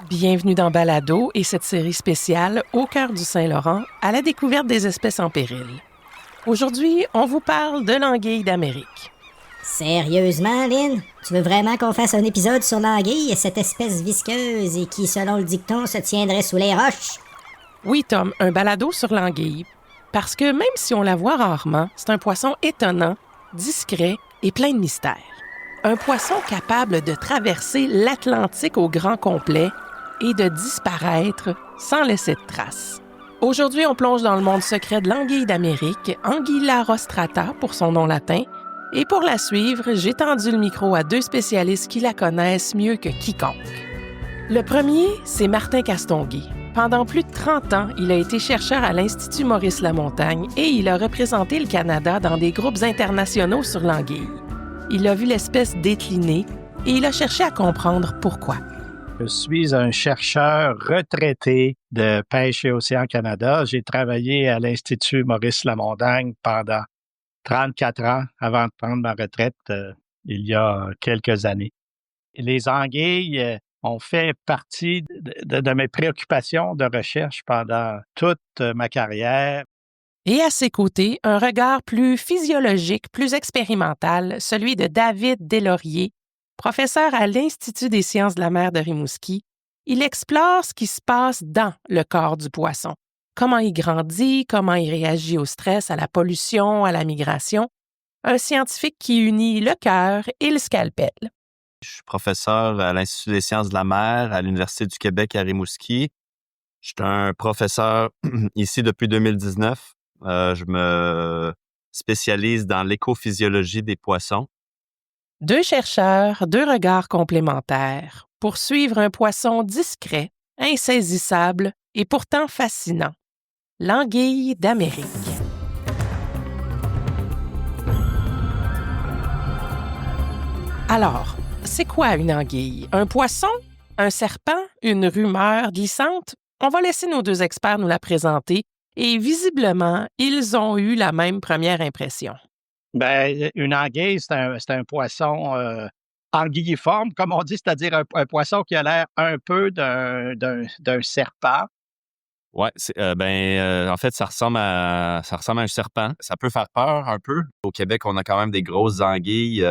Bienvenue dans Balado et cette série spéciale au cœur du Saint-Laurent à la découverte des espèces en péril. Aujourd'hui, on vous parle de l'anguille d'Amérique. Sérieusement, Lynn? Tu veux vraiment qu'on fasse un épisode sur l'anguille, cette espèce visqueuse et qui, selon le dicton, se tiendrait sous les roches? Oui, Tom, un balado sur l'anguille. Parce que même si on la voit rarement, c'est un poisson étonnant, discret et plein de mystères. Un poisson capable de traverser l'Atlantique au grand complet et de disparaître sans laisser de traces. Aujourd'hui, on plonge dans le monde secret de l'anguille d'Amérique, Anguilla rostrata pour son nom latin, et pour la suivre, j'ai tendu le micro à deux spécialistes qui la connaissent mieux que quiconque. Le premier, c'est Martin Castonguay. Pendant plus de 30 ans, il a été chercheur à l'Institut Maurice Lamontagne et il a représenté le Canada dans des groupes internationaux sur l'anguille. Il a vu l'espèce décliner et il a cherché à comprendre pourquoi. Je suis un chercheur retraité de Pêche et Océan Canada. J'ai travaillé à l'Institut Maurice Lamontagne pendant 34 ans avant de prendre ma retraite il y a quelques années. Les anguilles ont fait partie de mes préoccupations de recherche pendant toute ma carrière. Et à ses côtés, un regard plus physiologique, plus expérimental, celui de David Deslauriers, professeur à l'Institut des sciences de la mer de Rimouski. Il explore ce qui se passe dans le corps du poisson. Comment il grandit, comment il réagit au stress, à la pollution, à la migration. Un scientifique qui unit le cœur et le scalpel. Je suis professeur à l'Institut des sciences de la mer à l'Université du Québec à Rimouski. Je suis un professeur ici depuis 2019. Je me spécialise dans l'écophysiologie des poissons. Deux chercheurs, deux regards complémentaires pour suivre un poisson discret, insaisissable et pourtant fascinant. L'anguille d'Amérique. Alors, c'est quoi une anguille? Un poisson? Un serpent? Une rumeur glissante? On va laisser nos deux experts nous la présenter et visiblement, ils ont eu la même première impression. Ben, une anguille, c'est un poisson anguilliforme, comme on dit, c'est-à-dire un poisson qui a l'air un peu d'un serpent. Ouais, en fait, ça ressemble à un serpent. Ça peut faire peur un peu. Au Québec, on a quand même des grosses anguilles.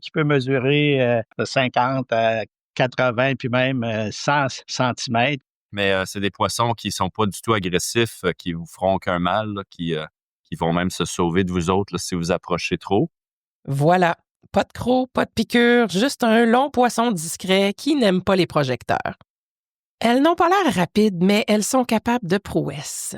Qui peut mesurer de 50 à 80 puis même 100 centimètres. Mais c'est des poissons qui sont pas du tout agressifs, qui vous feront aucun mal, là, qui vont même se sauver de vous autres là, si vous approchez trop. Voilà, pas de crocs, pas de piqûres, juste un long poisson discret qui n'aime pas les projecteurs. Elles n'ont pas l'air rapides, mais elles sont capables de prouesses.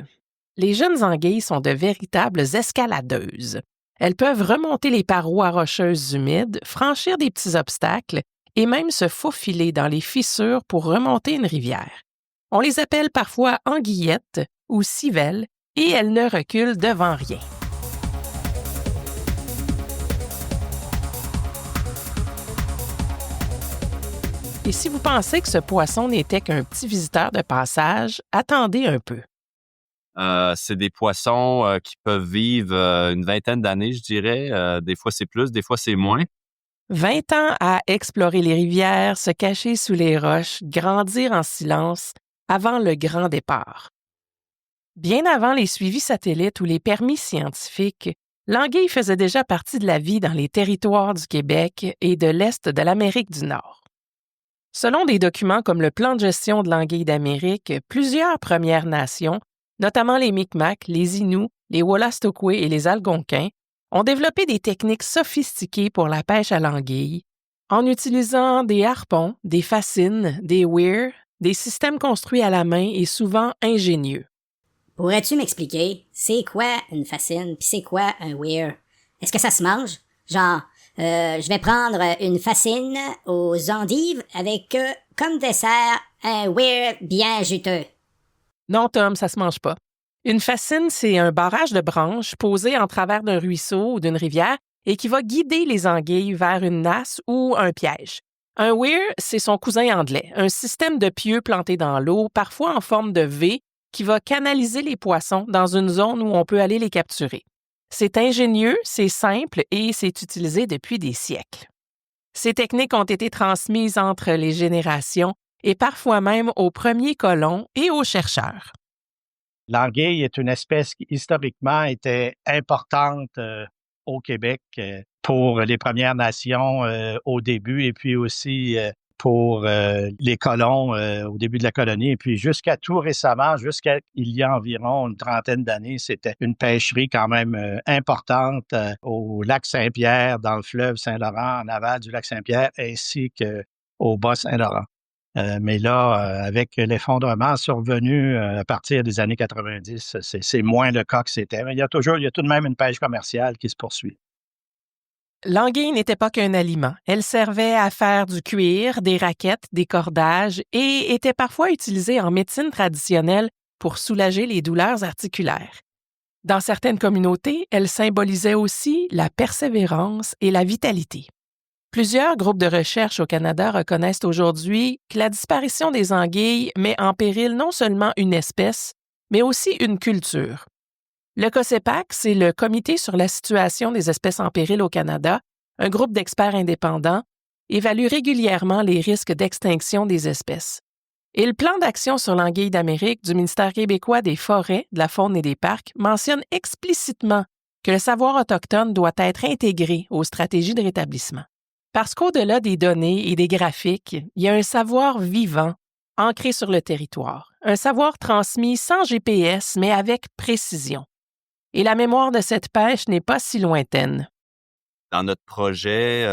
Les jeunes anguilles sont de véritables escaladeuses. Elles peuvent remonter les parois rocheuses humides, franchir des petits obstacles et même se faufiler dans les fissures pour remonter une rivière. On les appelle parfois anguillettes ou civelles et elles ne reculent devant rien. Et si vous pensez que ce poisson n'était qu'un petit visiteur de passage, attendez un peu. C'est des poissons qui peuvent vivre une vingtaine d'années, je dirais. Des fois, c'est plus, des fois, c'est moins. 20 ans à explorer les rivières, se cacher sous les roches, grandir en silence avant le grand départ. Bien avant les suivis satellites ou les permis scientifiques, l'anguille faisait déjà partie de la vie dans les territoires du Québec et de l'Est de l'Amérique du Nord. Selon des documents comme le Plan de gestion de l'anguille d'Amérique, plusieurs Premières Nations, notamment les Micmacs, les Inuits, les Wolastoqey et les Algonquins, ont développé des techniques sophistiquées pour la pêche à l'anguille, en utilisant des harpons, des fascines, des weirs, des systèmes construits à la main et souvent ingénieux. Pourrais-tu m'expliquer, c'est quoi une fascine pis c'est quoi un weir? Est-ce que ça se mange? Genre, je vais prendre une fascine aux endives avec comme dessert un weir bien juteux. Non, Tom, ça se mange pas. Une fascine, c'est un barrage de branches posé en travers d'un ruisseau ou d'une rivière et qui va guider les anguilles vers une nasse ou un piège. Un weir, c'est son cousin anglais, un système de pieux plantés dans l'eau, parfois en forme de V, qui va canaliser les poissons dans une zone où on peut aller les capturer. C'est ingénieux, c'est simple et c'est utilisé depuis des siècles. Ces techniques ont été transmises entre les générations et parfois même aux premiers colons et aux chercheurs. L'anguille est une espèce qui, historiquement, était importante au Québec pour les Premières Nations au début et puis aussi pour les colons au début de la colonie. Et puis jusqu'à tout récemment, jusqu'à il y a environ une trentaine d'années, c'était une pêcherie quand même importante au lac Saint-Pierre, dans le fleuve Saint-Laurent, en aval du lac Saint-Pierre, ainsi qu'au bas Saint-Laurent. Mais là, avec l'effondrement survenu à partir des années 90, c'est moins le cas que c'était. Mais il y a tout de même une pêche commerciale qui se poursuit. L'anguille n'était pas qu'un aliment. Elle servait à faire du cuir, des raquettes, des cordages et était parfois utilisée en médecine traditionnelle pour soulager les douleurs articulaires. Dans certaines communautés, elle symbolisait aussi la persévérance et la vitalité. Plusieurs groupes de recherche au Canada reconnaissent aujourd'hui que la disparition des anguilles met en péril non seulement une espèce, mais aussi une culture. Le COSEPAC, c'est le Comité sur la situation des espèces en péril au Canada, un groupe d'experts indépendants, évalue régulièrement les risques d'extinction des espèces. Et le plan d'action sur l'anguille d'Amérique du ministère québécois des Forêts, de la Faune et des Parcs mentionne explicitement que le savoir autochtone doit être intégré aux stratégies de rétablissement. Parce qu'au-delà des données et des graphiques, il y a un savoir vivant, ancré sur le territoire, un savoir transmis sans GPS, mais avec précision. Et la mémoire de cette pêche n'est pas si lointaine. Dans notre projet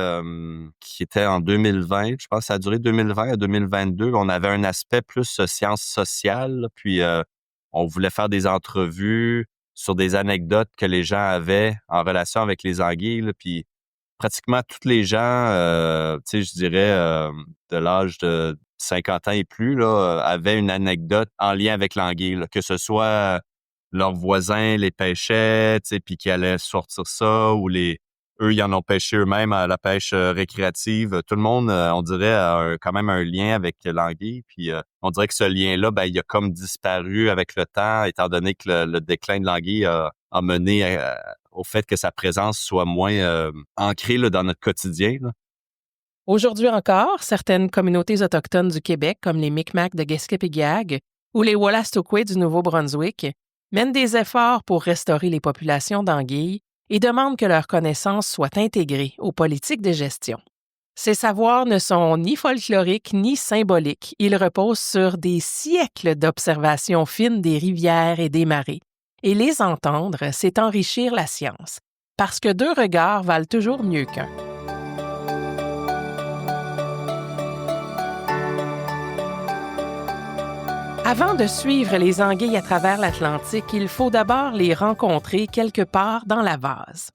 qui était en 2020, je pense que ça a duré 2020 à 2022, on avait un aspect plus sciences sociales, puis on voulait faire des entrevues sur des anecdotes que les gens avaient en relation avec les anguilles, là, puis pratiquement tous les gens, tu sais, je dirais de l'âge de 50 ans et plus, là, avaient une anecdote en lien avec l'anguille, là, que ce soit leurs voisins les pêchaient, tu sais, puis qu'ils allaient sortir ça, ou eux, ils en ont pêché eux-mêmes à la pêche récréative. Tout le monde, on dirait, a quand même un lien avec l'anguille. Puis on dirait que ce lien-là, ben, il a comme disparu avec le temps, étant donné que le déclin de l'anguille a mené au fait que sa présence soit moins ancrée là, dans notre quotidien, là. Aujourd'hui encore, certaines communautés autochtones du Québec, comme les Micmacs de Gaspé-Pigague ou les Wolastoqey du Nouveau-Brunswick, mènent des efforts pour restaurer les populations d'anguilles et demandent que leurs connaissances soient intégrées aux politiques de gestion. Ces savoirs ne sont ni folkloriques ni symboliques. Ils reposent sur des siècles d'observations fines des rivières et des marées. Et les entendre, c'est enrichir la science, parce que deux regards valent toujours mieux qu'un. Avant de suivre les anguilles à travers l'Atlantique, il faut d'abord les rencontrer quelque part dans la vase.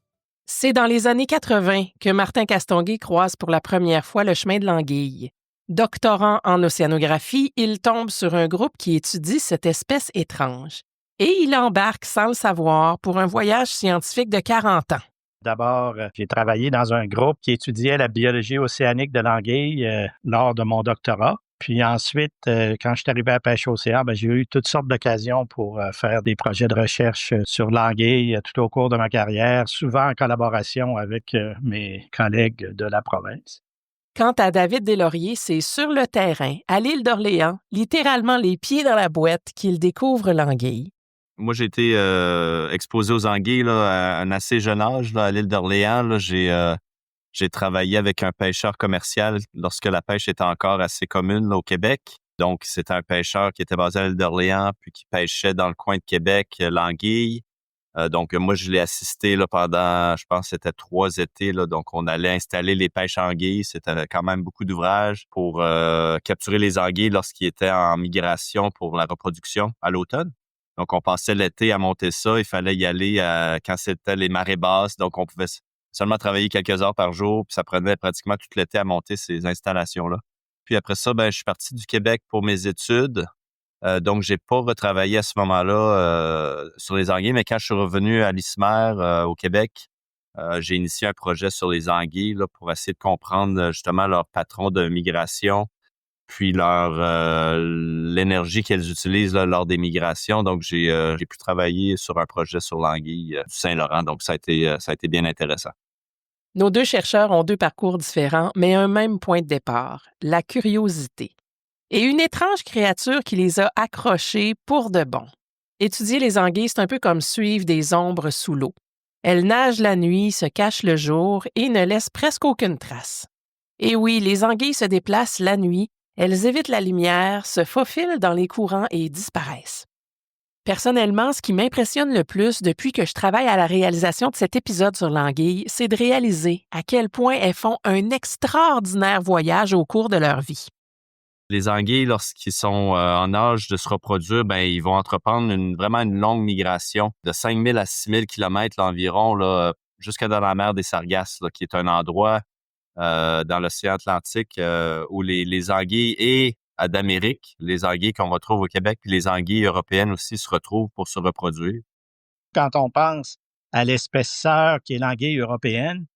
C'est dans les années 80 que Martin Castonguay croise pour la première fois le chemin de l'anguille. Doctorant en océanographie, il tombe sur un groupe qui étudie cette espèce étrange. Et il embarque sans le savoir pour un voyage scientifique de 40 ans. D'abord, j'ai travaillé dans un groupe qui étudiait la biologie océanique de l'anguille lors de mon doctorat. Puis ensuite, quand je suis arrivé à Pêche-Océan, j'ai eu toutes sortes d'occasions pour faire des projets de recherche sur l'anguille tout au cours de ma carrière, souvent en collaboration avec mes collègues de la province. Quant à David Deslauriers, c'est sur le terrain, à l'île d'Orléans, littéralement les pieds dans la boîte, qu'il découvre l'anguille. Moi, j'ai été exposé aux anguilles là, à un assez jeune âge là, à l'île d'Orléans. Là, j'ai travaillé avec un pêcheur commercial lorsque la pêche était encore assez commune là, au Québec. Donc, c'était un pêcheur qui était basé à l'île d'Orléans puis qui pêchait dans le coin de Québec l'anguille. Donc, moi, je l'ai assisté là, pendant, je pense, c'était 3 étés. Là, donc, on allait installer les pêches anguilles. C'était quand même beaucoup d'ouvrages pour capturer les anguilles lorsqu'ils étaient en migration pour la reproduction à l'automne. Donc, on passait l'été à monter ça. Il fallait y aller quand c'était les marées basses. Donc, on pouvait seulement travailler quelques heures par jour. Puis, ça prenait pratiquement tout l'été à monter ces installations-là. Puis après ça, je suis parti du Québec pour mes études. Donc, j'ai pas retravaillé à ce moment-là sur les anguilles. Mais quand je suis revenu à l'ISMER au Québec, j'ai initié un projet sur les anguilles là, pour essayer de comprendre justement leur patron de migration, puis l'énergie qu'elles utilisent là, lors des migrations. Donc, j'ai pu travailler sur un projet sur l'anguille du Saint-Laurent. Donc, ça a été bien intéressant. Nos deux chercheurs ont deux parcours différents, mais un même point de départ, la curiosité. et une étrange créature qui les a accrochés pour de bon. Étudier les anguilles, c'est un peu comme suivre des ombres sous l'eau. Elles nagent la nuit, se cachent le jour et ne laissent presque aucune trace. Et oui, les anguilles se déplacent la nuit, elles évitent la lumière, se faufilent dans les courants et disparaissent. Personnellement, ce qui m'impressionne le plus depuis que je travaille à la réalisation de cet épisode sur l'anguille, c'est de réaliser à quel point elles font un extraordinaire voyage au cours de leur vie. Les anguilles, lorsqu'ils sont en âge de se reproduire, ils vont entreprendre vraiment une longue migration de 5 000 à 6 000 kilomètres environ, là, jusqu'à dans la mer des Sargasses, là, qui est un endroit dans l'océan Atlantique où les anguilles et d'Amérique, les anguilles qu'on retrouve au Québec, puis les anguilles européennes aussi se retrouvent pour se reproduire. Quand on pense à l'espèce sœur qui est l'anguille européenne,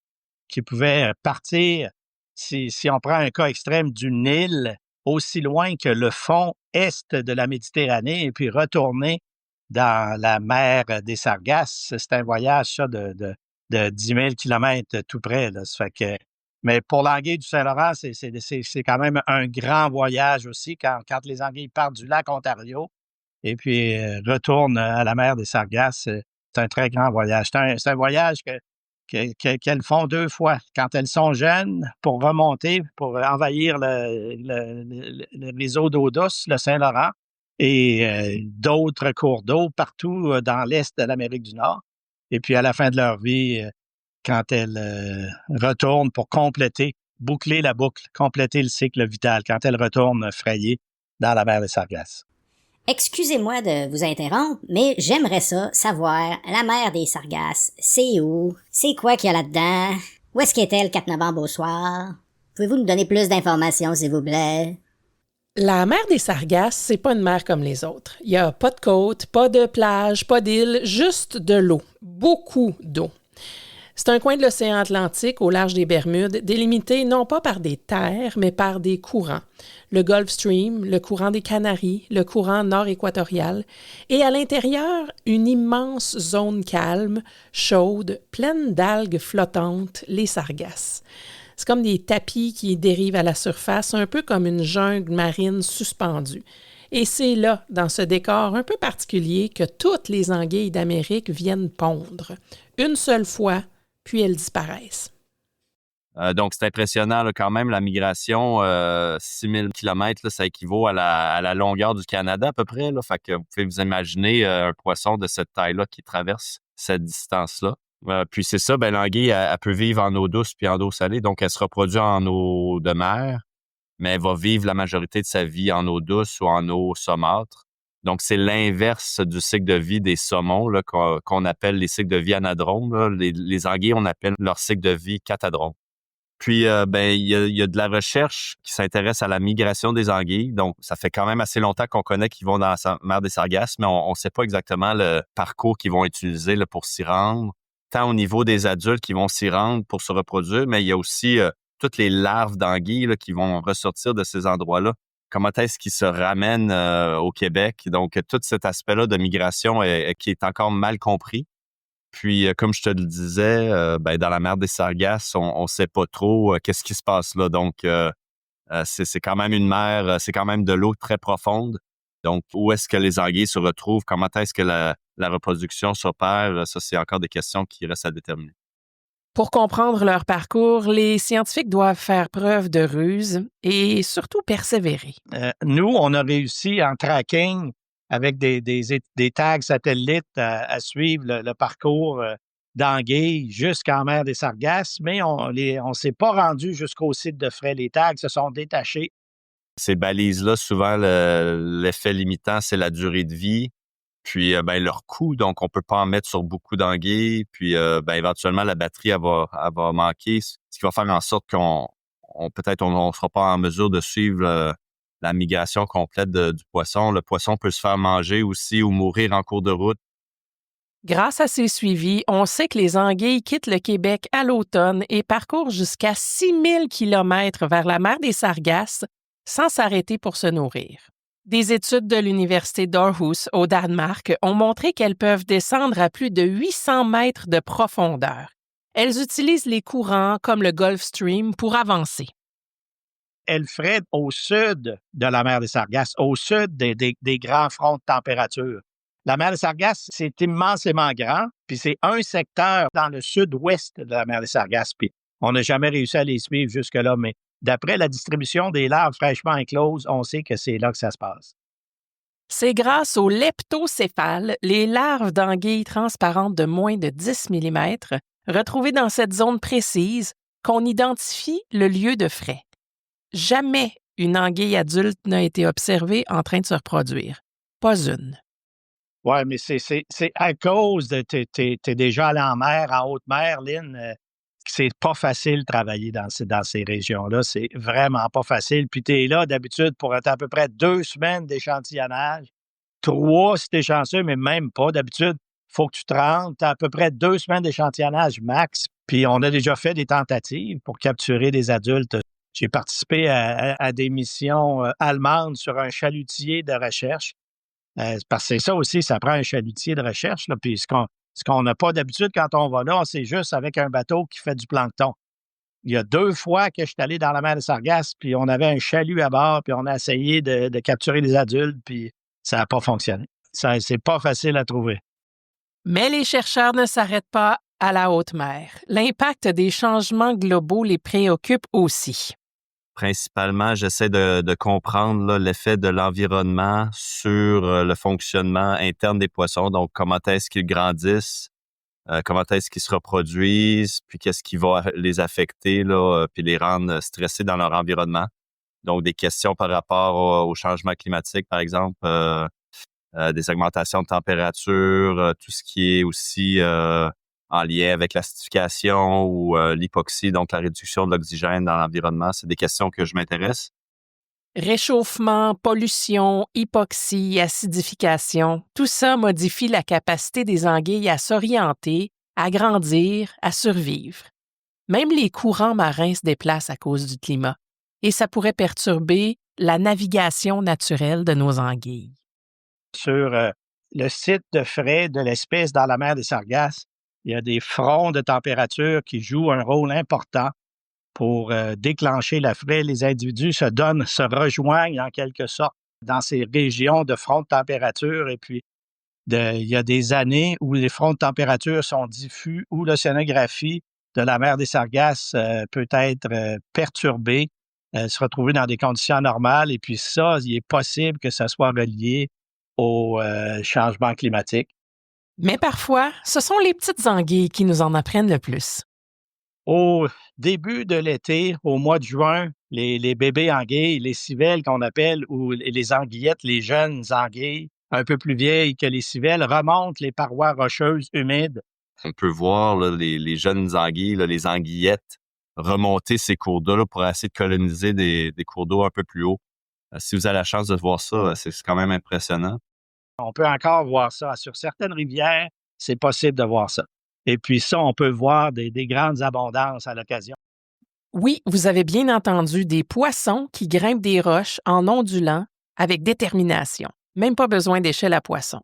qui pouvait partir, si on prend un cas extrême, d'une île aussi loin que le fond est de la Méditerranée et puis retourner dans la mer des Sargasses, c'est un voyage, ça, de 10 000 kilomètres tout près, là. Ça fait que, mais pour l'anguille du Saint-Laurent, c'est quand même un grand voyage aussi quand les anguilles partent du lac Ontario et puis retournent à la mer des Sargasses. C'est un très grand voyage. C'est un voyage qu'elles font 2 fois. Quand elles sont jeunes, pour remonter, pour envahir les eaux d'eau douce, le Saint-Laurent, et d'autres cours d'eau partout dans l'est de l'Amérique du Nord. Et puis à la fin de leur vie, quand elles retournent pour boucler la boucle, compléter le cycle vital, quand elles retournent frayer dans la mer des Sargasses. Excusez-moi de vous interrompre, mais j'aimerais ça savoir, la mer des Sargasses, c'est où? C'est quoi qu'il y a là-dedans? Où est-ce qu'était le 4 novembre au soir? Pouvez-vous nous donner plus d'informations, s'il vous plaît? La mer des Sargasses, c'est pas une mer comme les autres. Il n'y a pas de côte, pas de plage, pas d'île, juste de l'eau. Beaucoup d'eau. C'est un coin de l'océan Atlantique au large des Bermudes, délimité non pas par des terres, mais par des courants. Le Gulf Stream, le courant des Canaries, le courant nord-équatorial, et à l'intérieur, une immense zone calme, chaude, pleine d'algues flottantes, les sargasses. C'est comme des tapis qui dérivent à la surface, un peu comme une jungle marine suspendue. Et c'est là, dans ce décor un peu particulier, que toutes les anguilles d'Amérique viennent pondre. Une seule fois, puis elles disparaissent. Donc, c'est impressionnant là, quand même, la migration, 6 000 kilomètres, là, ça équivaut à la longueur du Canada à peu près. Là. Fait que vous pouvez vous imaginer un poisson de cette taille-là qui traverse cette distance-là. Puis c'est ça, l'anguille, elle peut vivre en eau douce puis en eau salée. Donc, elle se reproduit en eau de mer, mais elle va vivre la majorité de sa vie en eau douce ou en eau saumâtre. Donc, c'est l'inverse du cycle de vie des saumons là, qu'on appelle les cycles de vie anadromes. Là. Les anguilles, on appelle leur cycle de vie catadrome. Puis, il y a de la recherche qui s'intéresse à la migration des anguilles. Donc, ça fait quand même assez longtemps qu'on connaît qu'ils vont dans la mer des Sargasses, mais on ne sait pas exactement le parcours qu'ils vont utiliser là, pour s'y rendre. Tant au niveau des adultes qui vont s'y rendre pour se reproduire, mais il y a aussi toutes les larves d'anguilles là, qui vont ressortir de ces endroits-là. Comment est-ce qu'ils se ramènent au Québec? Donc, tout cet aspect-là de migration qui est encore mal compris. Puis, comme je te le disais, dans la mer des Sargasses, on sait pas trop qu'est-ce qui se passe là. Donc, c'est quand même une mer, c'est quand même de l'eau très profonde. Donc, où est-ce que les anguilles se retrouvent? Comment est-ce que la reproduction s'opère? Ça, c'est encore des questions qui restent à déterminer. Pour comprendre leur parcours, les scientifiques doivent faire preuve de ruse et surtout persévérer. Nous, on a réussi en tracking avec des tags satellites à suivre le parcours d'anguilles jusqu'en mer des Sargasses, mais on s'est pas rendu jusqu'au site de frais. Les tags se sont détachés. Ces balises-là, souvent, l'effet limitant, c'est la durée de vie, puis leur coût. Donc, on peut pas en mettre sur beaucoup d'anguilles. Puis, éventuellement, la batterie, elle va manquer, ce qui va faire en sorte qu'on sera pas en mesure de suivre la migration complète du poisson. Le poisson peut se faire manger aussi ou mourir en cours de route. Grâce à ces suivis, on sait que les anguilles quittent le Québec à l'automne et parcourent jusqu'à 6 000 kilomètres vers la mer des Sargasses sans s'arrêter pour se nourrir. Des études de l'Université d'Aarhus au Danemark ont montré qu'elles peuvent descendre à plus de 800 mètres de profondeur. Elles utilisent les courants comme le Gulf Stream pour avancer. elle ferait au sud de la mer des Sargasses, au sud des grands fronts de température. La mer des Sargasses, c'est immensément grand, puis c'est un secteur dans le sud-ouest de la mer des Sargasses, puis on n'a jamais réussi à les suivre jusque-là, mais d'après la distribution des larves fraîchement écloses, on sait que c'est là que ça se passe. C'est grâce aux leptocéphales, les larves d'anguilles transparentes de moins de 10 mm, retrouvées dans cette zone précise, qu'on identifie le lieu de frai. Jamais une anguille adulte n'a été observée en train de se reproduire. Pas une. Oui, mais c'est à cause de... T'es déjà allé en mer, en haute mer, Lynn, c'est pas facile de travailler dans ces régions-là. C'est vraiment pas facile. Puis t'es là, d'habitude, pour être à peu près 2 semaines d'échantillonnage. 3 si t'es chanceux, mais même pas. D'habitude, il faut que tu te rendes. T'as à peu près 2 semaines d'échantillonnage max. Puis on a déjà fait des tentatives pour capturer des adultes. J'ai participé à des missions allemandes sur un chalutier de recherche. Parce que c'est ça aussi, ça prend un chalutier de recherche. Là, puis ce qu'on n'a pas d'habitude quand on va là, c'est juste avec un bateau qui fait du plancton. Il y a 2 fois que je suis allé dans la mer de Sargasses, puis on avait un chalut à bord, puis on a essayé de capturer des adultes, puis ça n'a pas fonctionné. C'est pas facile à trouver. Mais les chercheurs ne s'arrêtent pas à la haute mer. L'impact des changements globaux les préoccupe aussi. Principalement, j'essaie de comprendre là, l'effet de l'environnement sur le fonctionnement interne des poissons. Donc, comment est-ce qu'ils grandissent, comment est-ce qu'ils se reproduisent, puis qu'est-ce qui va les affecter, là, puis les rendre stressés dans leur environnement. Donc, des questions par rapport au changement climatique, par exemple, des augmentations de température, tout ce qui est aussi en lien avec l'acidification ou l'hypoxie, donc la réduction de l'oxygène dans l'environnement. C'est des questions que je m'intéresse. Réchauffement, pollution, hypoxie, acidification, tout ça modifie la capacité des anguilles à s'orienter, à grandir, à survivre. Même les courants marins se déplacent à cause du climat, et ça pourrait perturber la navigation naturelle de nos anguilles. Sur le site de frai de l'espèce dans la mer des Sargasses, il y a des fronts de température qui jouent un rôle important pour déclencher la fraie. Les individus se rejoignent en quelque sorte dans ces régions de fronts de température. Et puis, il y a des années où les fronts de température sont diffus, où l'océanographie de la mer des Sargasses peut être perturbée, se retrouver dans des conditions normales. Et puis ça, il est possible que ça soit relié au changement climatique. Mais parfois, ce sont les petites anguilles qui nous en apprennent le plus. Au début de l'été, au mois de juin, les bébés anguilles, les civelles qu'on appelle, ou les anguillettes, les jeunes anguilles, un peu plus vieilles que les civelles, remontent les parois rocheuses humides. On peut voir là, les jeunes anguilles, là, les anguillettes, remonter ces cours d'eau là, pour essayer de coloniser des cours d'eau un peu plus haut. Si vous avez la chance de voir ça, c'est quand même impressionnant. On peut encore voir ça. Sur certaines rivières, c'est possible de voir ça. Et puis ça, on peut voir des grandes abondances à l'occasion. Oui, vous avez bien entendu, des poissons qui grimpent des roches en ondulant avec détermination. Même pas besoin d'échelle à poisson.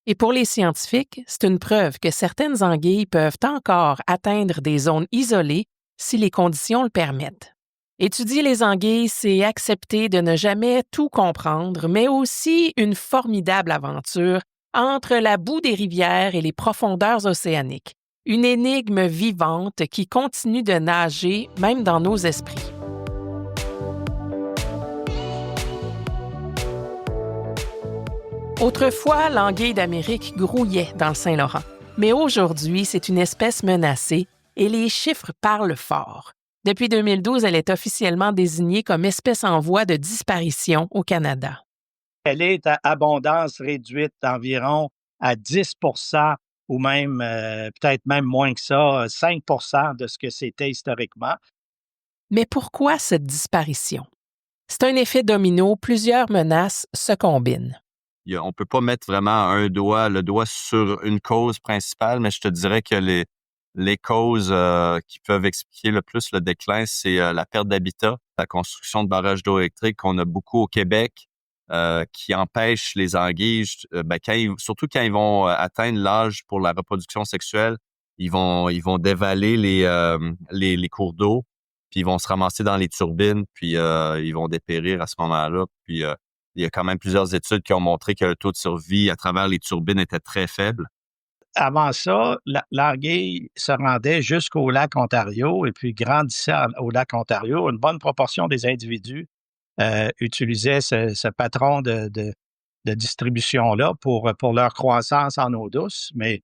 Et pour les scientifiques, c'est une preuve que certaines anguilles peuvent encore atteindre des zones isolées si les conditions le permettent. Étudier les anguilles, c'est accepter de ne jamais tout comprendre, mais aussi une formidable aventure entre la boue des rivières et les profondeurs océaniques. Une énigme vivante qui continue de nager même dans nos esprits. Autrefois, l'anguille d'Amérique grouillait dans le Saint-Laurent. Mais aujourd'hui, c'est une espèce menacée et les chiffres parlent fort. Depuis 2012, elle est officiellement désignée comme espèce en voie de disparition au Canada. Elle est à abondance réduite d'environ à 10 ou même, peut-être même moins que ça, 5 de ce que c'était historiquement. Mais pourquoi cette disparition? C'est un effet domino, plusieurs menaces se combinent. On ne peut pas mettre vraiment le doigt sur une cause principale, mais je te dirais que les causes qui peuvent expliquer le plus le déclin, c'est la perte d'habitat, la construction de barrages d'eau électrique qu'on a beaucoup au Québec, qui empêche les anguilles, surtout quand ils vont atteindre l'âge pour la reproduction sexuelle, ils vont dévaler les cours d'eau. puis ils vont se ramasser dans les turbines, puis ils vont dépérir à ce moment-là. Puis il y a quand même plusieurs études qui ont montré que le taux de survie à travers les turbines était très faible. Avant ça, l'anguille se rendait jusqu'au lac Ontario et puis grandissait au lac Ontario. Une bonne proportion des individus utilisaient ce patron de distribution-là pour leur croissance en eau douce. Mais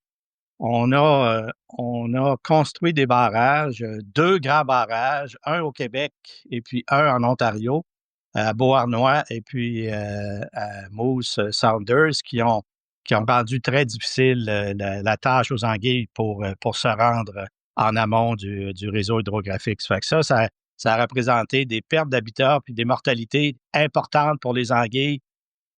on a construit des barrages, 2 grands barrages, un au Québec et puis un en Ontario, à Beauharnois et puis à Moose Saunders, qui ont rendu très difficile la tâche aux anguilles pour se rendre en amont du réseau hydrographique. Ça fait que ça a représenté des pertes d'habitat puis des mortalités importantes pour les anguilles.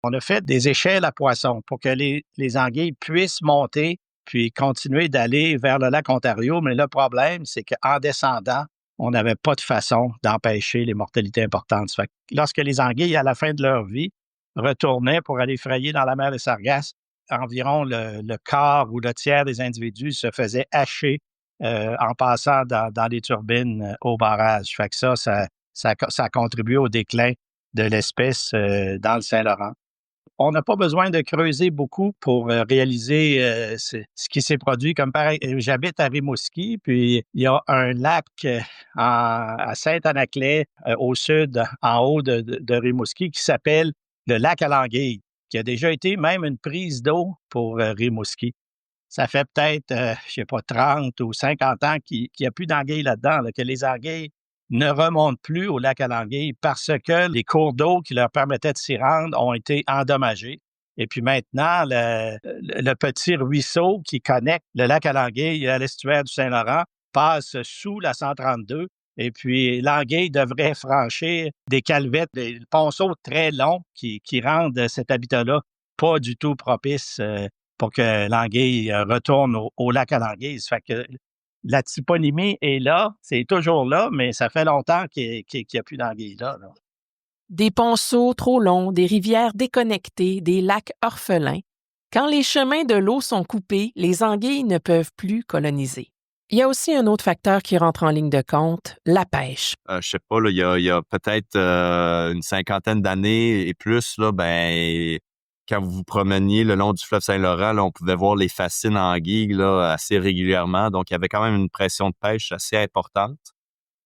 On a fait des échelles à poissons pour que les anguilles puissent monter puis continuer d'aller vers le lac Ontario. Mais le problème, c'est qu'en descendant, on n'avait pas de façon d'empêcher les mortalités importantes. Ça fait que lorsque les anguilles, à la fin de leur vie, retournaient pour aller frayer dans la mer de Sargasse, environ le quart ou le tiers des individus se faisaient hacher en passant dans les turbines au barrage. Fait que ça a contribué au déclin de l'espèce dans le Saint-Laurent. On n'a pas besoin de creuser beaucoup pour réaliser ce qui s'est produit. Comme j'habite à Rimouski, puis il y a un lac à Saint-Anaclet, au sud, en haut de Rimouski, qui s'appelle le lac à l'anguille, qui a déjà été même une prise d'eau pour Rimouski. Ça fait peut-être, 30 ou 50 ans qu'il n'y a plus d'anguilles là-dedans, que les anguilles ne remontent plus au lac à l'anguille parce que les cours d'eau qui leur permettaient de s'y rendre ont été endommagés. Et puis maintenant, le petit ruisseau qui connecte le lac à l'anguille à l'estuaire du Saint-Laurent passe sous la 132. Et puis l'anguille devrait franchir des calvettes, des ponceaux très longs qui rendent cet habitat-là pas du tout propice pour que l'anguille retourne au lac à l'anguille. Ça fait que la toponymie est là, c'est toujours là, mais ça fait longtemps qu'il n'y a plus d'anguilles là. Des ponceaux trop longs, des rivières déconnectées, des lacs orphelins. Quand les chemins de l'eau sont coupés, les anguilles ne peuvent plus coloniser. Il y a aussi un autre facteur qui rentre en ligne de compte, la pêche. Je sais pas, là, il y a peut-être une 50aine d'années et plus, là, quand vous vous promeniez le long du fleuve Saint-Laurent, là, on pouvait voir les fascines anguilles là, assez régulièrement. Donc, il y avait quand même une pression de pêche assez importante.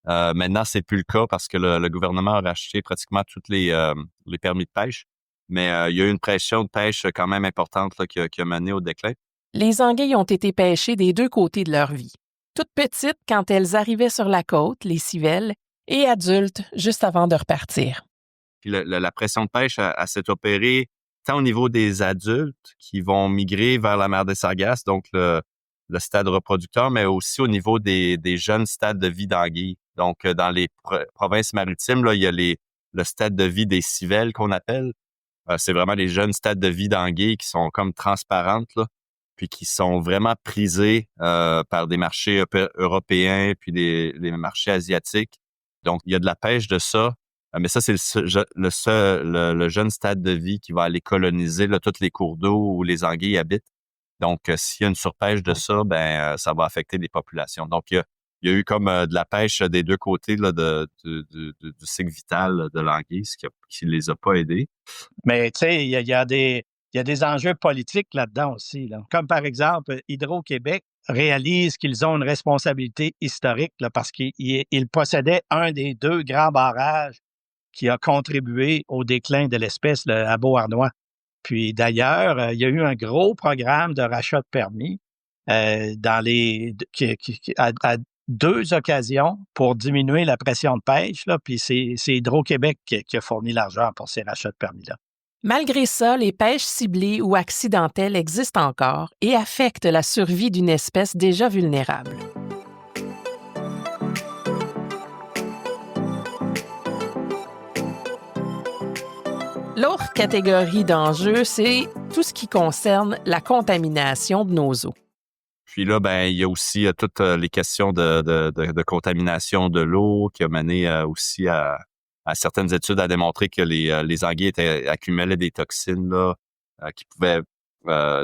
Maintenant, c'est plus le cas parce que le gouvernement a racheté pratiquement tous les permis de pêche. Mais il y a eu une pression de pêche quand même importante là, qui a mené au déclin. Les anguilles ont été pêchées des 2 côtés de leur vie. Toutes petites quand elles arrivaient sur la côte, les civelles, et adultes juste avant de repartir. Puis la pression de pêche, elle s'est opérée tant au niveau des adultes qui vont migrer vers la mer des Sargasses, donc le stade reproducteur, mais aussi au niveau des jeunes stades de vie d'anguilles. Donc, dans les provinces maritimes, là, il y a le stade de vie des civelles qu'on appelle. C'est vraiment les jeunes stades de vie d'anguilles qui sont comme transparentes, là, puis qui sont vraiment prisées par des marchés européens puis des marchés asiatiques. Donc, il y a de la pêche de ça. Mais ça, c'est le jeune stade de vie qui va aller coloniser là, tous les cours d'eau où les anguilles habitent. Donc, s'il y a une surpêche de ça, ça va affecter les populations. Donc, il y a eu comme de la pêche des 2 côtés là, du cycle vital de l'anguille, ce qui les a pas aidés. Mais tu sais, il y a des enjeux politiques là-dedans aussi. Là. Comme par exemple, Hydro-Québec réalise qu'ils ont une responsabilité historique là, parce qu'ils possédaient un des 2 grands barrages qui a contribué au déclin de l'espèce à Beauharnois. Puis d'ailleurs, il y a eu un gros programme de rachat de permis à 2 occasions pour diminuer la pression de pêche. Là, puis c'est Hydro-Québec qui a fourni l'argent pour ces rachats de permis-là. Malgré ça, les pêches ciblées ou accidentelles existent encore et affectent la survie d'une espèce déjà vulnérable. L'autre catégorie d'enjeux, c'est tout ce qui concerne la contamination de nos eaux. Puis là, il y a aussi toutes les questions de contamination de l'eau qui a mené aussi à certaines études à démontrer que les anguilles accumulaient des toxines là, qui pouvaient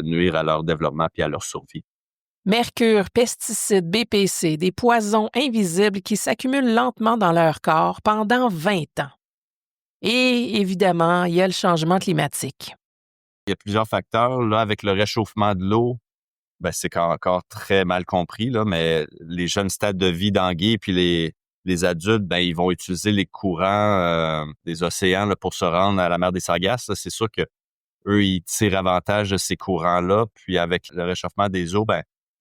nuire à leur développement puis à leur survie. Mercure, pesticides, BPC, des poisons invisibles qui s'accumulent lentement dans leur corps pendant 20 ans. Et évidemment, il y a le changement climatique. Il y a plusieurs facteurs. Là, avec le réchauffement de l'eau, c'est encore très mal compris, là, mais les jeunes stades de vie d'anguilles puis les adultes, ils vont utiliser les courants des océans là, pour se rendre à la mer des Sargasses. Là. C'est sûr que eux, ils tirent avantage de ces courants-là. Puis avec le réchauffement des eaux,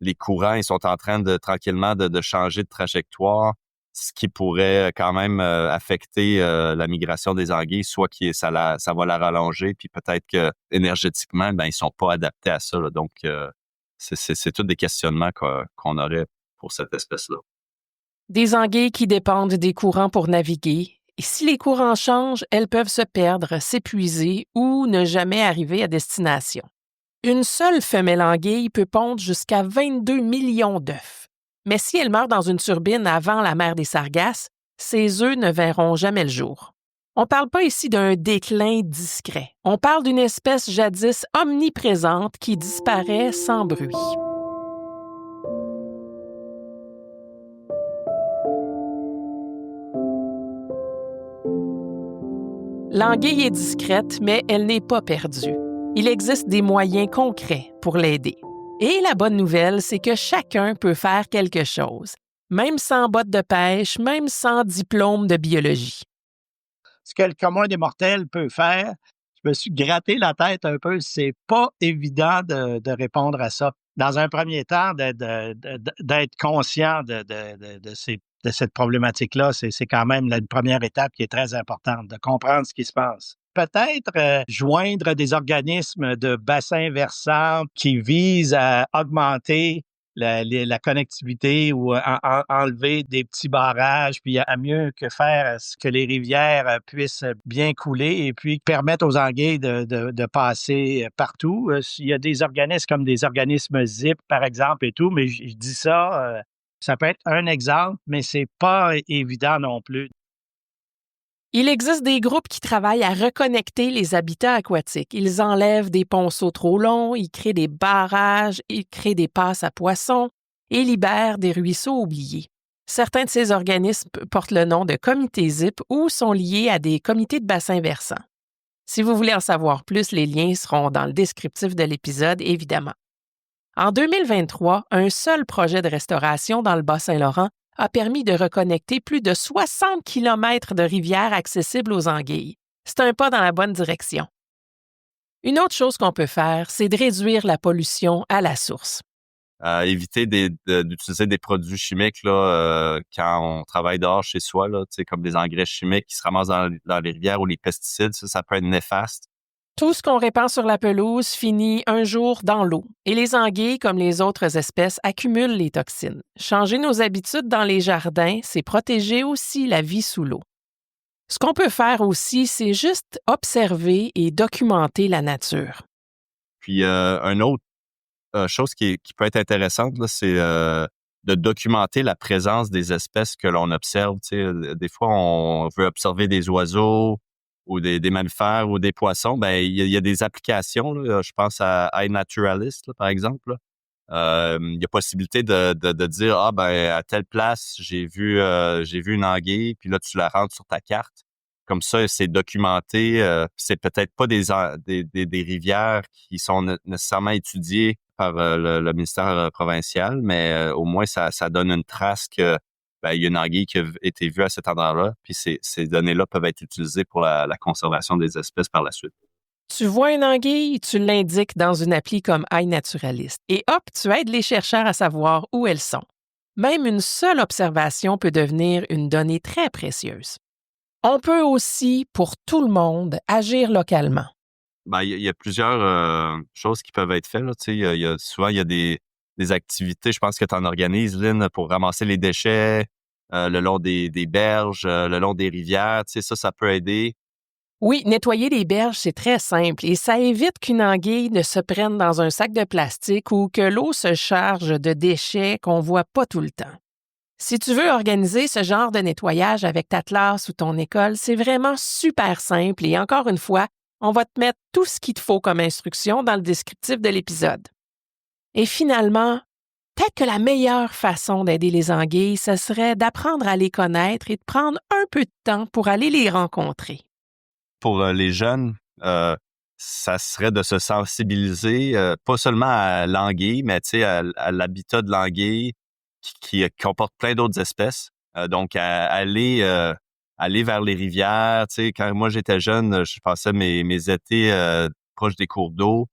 les courants, ils sont en train de tranquillement de changer de trajectoire, ce qui pourrait quand même affecter la migration des anguilles, soit que ça va la rallonger, puis peut-être que énergétiquement, ils sont pas adaptés à ça. Là. Donc, c'est tous des questionnements qu'on aurait pour cette espèce-là. Des anguilles qui dépendent des courants pour naviguer. Et si les courants changent, elles peuvent se perdre, s'épuiser ou ne jamais arriver à destination. Une seule femelle anguille peut pondre jusqu'à 22 millions d'œufs. Mais si elle meurt dans une turbine avant la mer des Sargasses, ses œufs ne verront jamais le jour. On ne parle pas ici d'un déclin discret. On parle d'une espèce jadis omniprésente qui disparaît sans bruit. L'anguille est discrète, mais elle n'est pas perdue. Il existe des moyens concrets pour l'aider. Et la bonne nouvelle, c'est que chacun peut faire quelque chose, même sans bottes de pêche, même sans diplôme de biologie. Ce que le commun des mortels peut faire, je me suis gratté la tête un peu, c'est pas évident de répondre à ça. Dans un premier temps, d'être conscient de cette problématique-là, c'est quand même une première étape qui est très importante, de comprendre ce qui se passe. Peut-être joindre des organismes de bassins versants qui visent à augmenter la connectivité ou enlever des petits barrages, puis à mieux que faire ce que les rivières puissent bien couler et puis permettre aux anguilles de passer partout. Il y a des organismes comme des organismes ZIP, par exemple, et tout, mais je dis ça, ça peut être un exemple, mais c'est pas évident non plus. Il existe des groupes qui travaillent à reconnecter les habitats aquatiques. Ils enlèvent des ponceaux trop longs, ils créent des barrages, ils créent des passes à poissons et libèrent des ruisseaux oubliés. Certains de ces organismes portent le nom de comités ZIP ou sont liés à des comités de bassins versants. Si vous voulez en savoir plus, les liens seront dans le descriptif de l'épisode, évidemment. En 2023, un seul projet de restauration dans le Bas-Saint-Laurent a permis de reconnecter plus de 60 kilomètres de rivières accessibles aux anguilles. C'est un pas dans la bonne direction. Une autre chose qu'on peut faire, c'est de réduire la pollution à la source. Éviter d'utiliser des produits chimiques là, quand on travaille dehors chez soi, là, comme des engrais chimiques qui se ramassent dans les rivières ou les pesticides, ça peut être néfaste. Tout ce qu'on répand sur la pelouse finit un jour dans l'eau. Et les anguilles, comme les autres espèces, accumulent les toxines. Changer nos habitudes dans les jardins, c'est protéger aussi la vie sous l'eau. Ce qu'on peut faire aussi, c'est juste observer et documenter la nature. Puis, une autre chose qui peut être intéressante, là, c'est de documenter la présence des espèces que l'on observe. Des fois, on veut observer des oiseaux, ou des mammifères ou des poissons, il y a des applications, là, je pense à iNaturalist, là, par exemple. Il y a possibilité de dire à telle place, j'ai vu une anguille, puis là, tu la rentres sur ta carte. Comme ça, c'est documenté. C'est peut-être pas des rivières qui sont nécessairement étudiées par le ministère provincial, mais au moins, ça donne une trace que il y a une anguille qui a été vue à cet endroit-là, puis ces données-là peuvent être utilisées pour la conservation des espèces par la suite. Tu vois une anguille, tu l'indiques dans une appli comme iNaturalist. Et hop, tu aides les chercheurs à savoir où elles sont. Même une seule observation peut devenir une donnée très précieuse. On peut aussi, pour tout le monde, agir localement. Il y a plusieurs choses qui peuvent être faites. Là. Souvent, il y a des activités, je pense que tu en organises, Lynn, pour ramasser les déchets le long des berges, le long des rivières. Ça peut aider. Oui, nettoyer les berges, c'est très simple et ça évite qu'une anguille ne se prenne dans un sac de plastique ou que l'eau se charge de déchets qu'on voit pas tout le temps. Si tu veux organiser ce genre de nettoyage avec ta classe ou ton école, c'est vraiment super simple et encore une fois, on va te mettre tout ce qu'il te faut comme instruction dans le descriptif de l'épisode. Et finalement, Peut-être que la meilleure façon d'aider les anguilles, ce serait d'apprendre à les connaître et de prendre un peu de temps pour aller les rencontrer. Pour les jeunes, ça serait de se sensibiliser, pas seulement à l'anguille, mais à l'habitat de l'anguille qui comporte plein d'autres espèces. Donc, aller vers les rivières. Quand moi j'étais jeune, je passais mes étés proches des cours d'eau.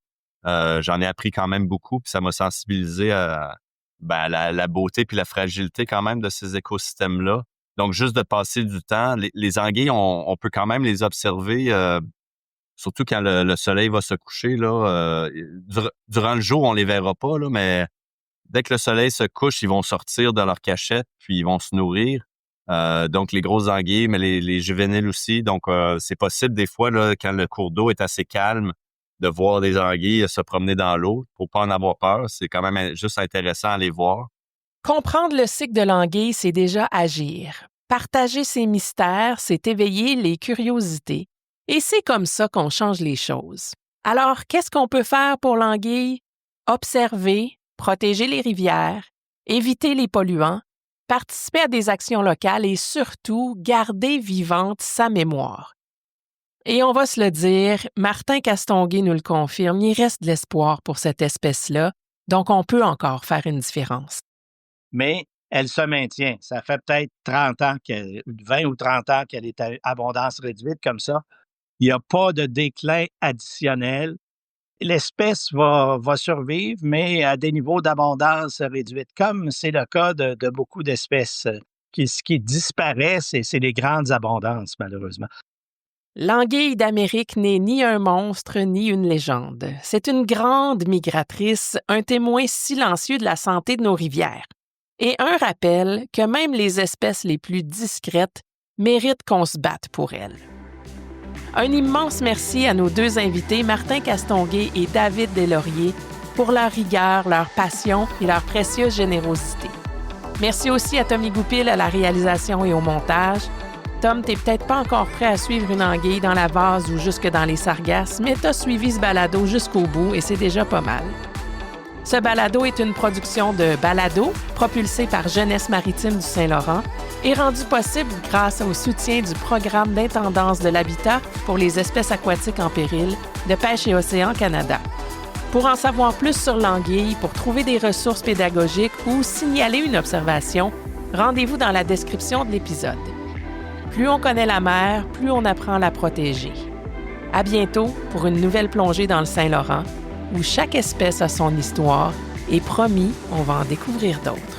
J'en ai appris quand même beaucoup, puis ça m'a sensibilisé à la beauté puis la fragilité quand même de ces écosystèmes-là. Donc, juste de passer du temps, les anguilles, on peut quand même les observer, surtout quand le soleil va se coucher. Là, durant le jour, on les verra pas, là, mais dès que le soleil se couche, ils vont sortir de leur cachette, puis ils vont se nourrir. Donc, les grosses anguilles, mais les juvéniles aussi. Donc, c'est possible des fois, là, quand le cours d'eau est assez calme, de voir des anguilles se promener dans l'eau. Faut pas en avoir peur. C'est quand même juste intéressant à les voir. Comprendre le cycle de l'anguille, c'est déjà agir. Partager ses mystères, c'est éveiller les curiosités. Et c'est comme ça qu'on change les choses. Alors, qu'est-ce qu'on peut faire pour l'anguille? Observer, protéger les rivières, éviter les polluants, participer à des actions locales et surtout garder vivante sa mémoire. Et on va se le dire, Martin Castonguay nous le confirme, il reste de l'espoir pour cette espèce-là, donc on peut encore faire une différence. Mais elle se maintient. Ça fait peut-être 20 ou 30 ans qu'elle est à abondance réduite comme ça. Il n'y a pas de déclin additionnel. L'espèce va survivre, mais à des niveaux d'abondance réduite, comme c'est le cas de beaucoup d'espèces. Ce qui disparaît, c'est les grandes abondances, malheureusement. L'anguille d'Amérique n'est ni un monstre ni une légende. C'est une grande migratrice, un témoin silencieux de la santé de nos rivières. Et un rappel que même les espèces les plus discrètes méritent qu'on se batte pour elles. Un immense merci à nos deux invités, Martin Castonguay et David Deslauriers, pour leur rigueur, leur passion et leur précieuse générosité. Merci aussi à Tommy Goupil à la réalisation et au montage. Tom, t'es peut-être pas encore prêt à suivre une anguille dans la vase ou jusque dans les sargasses, mais t'as suivi ce balado jusqu'au bout et c'est déjà pas mal. Ce balado est une production de Balado, propulsée par Jeunesse maritime du Saint-Laurent et rendu possible grâce au soutien du Programme d'intendance de l'habitat pour les espèces aquatiques en péril de Pêche et Océan Canada. Pour en savoir plus sur l'anguille, pour trouver des ressources pédagogiques ou signaler une observation, rendez-vous dans la description de l'épisode. Plus on connaît la mer, plus on apprend à la protéger. À bientôt pour une nouvelle plongée dans le Saint-Laurent, où chaque espèce a son histoire et promis, on va en découvrir d'autres.